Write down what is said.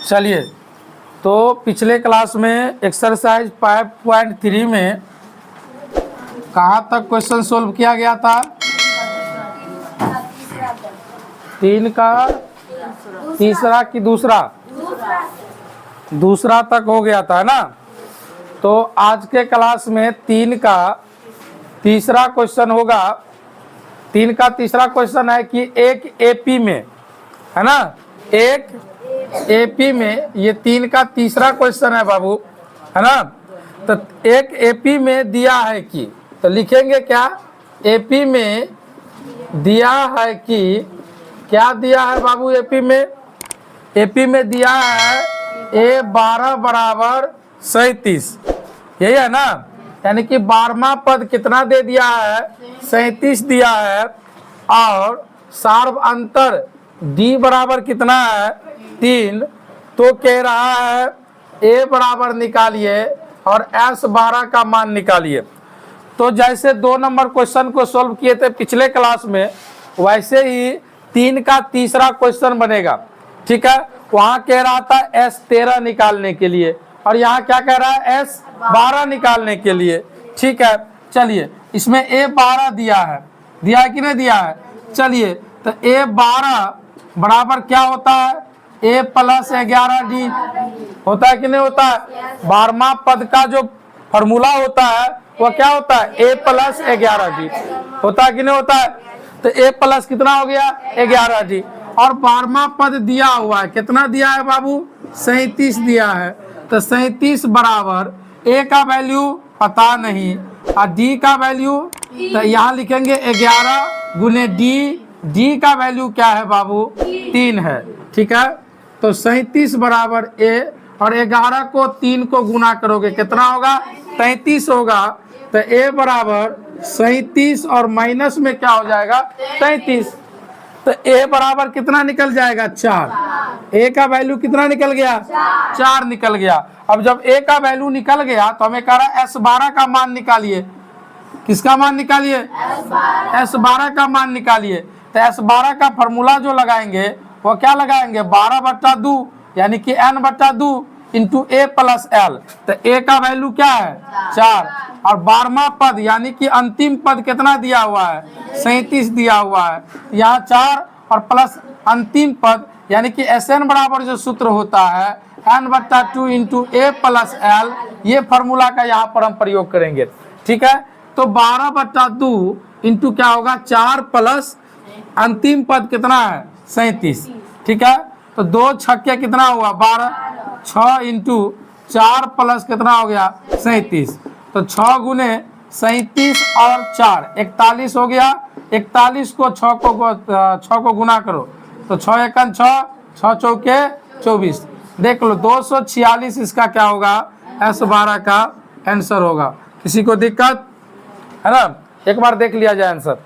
चलिए, तो पिछले क्लास में एक्सरसाइज 5.3 में कहाँ तक क्वेश्चन सोल्व किया गया था? 3 का तीसरा कि दूसरा? दूसरा तक हो गया था ना। तो आज के क्लास में 3 का तीसरा क्वेश्चन होगा। 3 का तीसरा क्वेश्चन है कि एक एपी में, है ना, एक एपी में, ये 3 का तीसरा क्वेश्चन है बाबू, है ना। तो एक एपी में दिया है कि, तो लिखेंगे क्या? एपी में दिया है कि, क्या दिया है बाबू एपी में? एपी में दिया है A12 बराबर 37, यही है ना। यानी कि 12वां पद कितना दे दिया है? 37 दिया है। और सार्व अंतर D बराबर कितना है? 3। तो कह रहा है A बराबर निकालिए और S12 का मान निकालिए। तो जैसे 2 नंबर क्वेश्चन को सॉल्व किए थे पिछले क्लास में, वैसे ही 3 का तीसरा क्वेश्चन बनेगा। ठीक है, वहाँ कह रहा था S13 निकालने के लिए, और यहाँ क्या कह रहा है? S12 निकालने के लिए। ठीक है, चलिए, इसमें A12 दिया है कि नहीं दिया है? चलिए, तो A12 बराबर क्या होता है? A + 11D होता है कि नहीं होता है? 12वां पद का जो फॉर्मूला होता है वो क्या होता है? A + 11D होता है कि नहीं होता है? तो A प्लस कितना हो गया? 11D। और 12वां पद दिया हुआ है, कितना दिया है बाबू? 37 दिया है। तो 37 बराबर A का वैल्यू पता नहीं और D का वैल्यू, तो यहाँ लिखेंगे 11 गुने D का वैल्यू क्या है बाबू? 3 है। ठीक है, तो 37 बराबर A, और 11 को 3 को गुना करोगे कितना होगा? 33 होगा। तो A बराबर 37 और माइनस में क्या हो जाएगा? 33। तो A बराबर कितना निकल जाएगा? 4। A का वैल्यू कितना निकल गया? 4 निकल गया। अब जब A का वैल्यू निकल गया तो हमें कह रहा है S12 का मान निकालिए। किसका मान निकालिए? S12 का मान निकालिए। तो S12 का फॉर्मूला जो लगाएंगे वो क्या लगाएंगे? 12/2 यानी कि n/2 इंटू A + L। तो A का वैल्यू क्या है? 4। और 12वां पद यानी कि अंतिम पद कितना दिया हुआ है? 37 दिया हुआ है। यहाँ 4 और प्लस अंतिम पद यानी कि Sn बराबर जो सूत्र होता है n/2 इंटू A + L, ये फार्मूला का यहाँ पर हम प्रयोग करेंगे। ठीक है, तो 12/2 इंटू क्या होगा? 4 प्लस अंतिम पद कितना है? 37। ठीक है, तो 2 छक्के कितना हुआ? 12। 6 इंटू 4 प्लस कितना हो गया? 37। तो 6 गुने 37 और 4 41 हो गया। 41 को 6 को गुना करो तो 6 एकन 6, 6 चौके 24। देख लो 246 इसका क्या होगा? S12 का आंसर होगा। किसी को दिक्कत है ना? एक बार देख लिया जाए आंसर।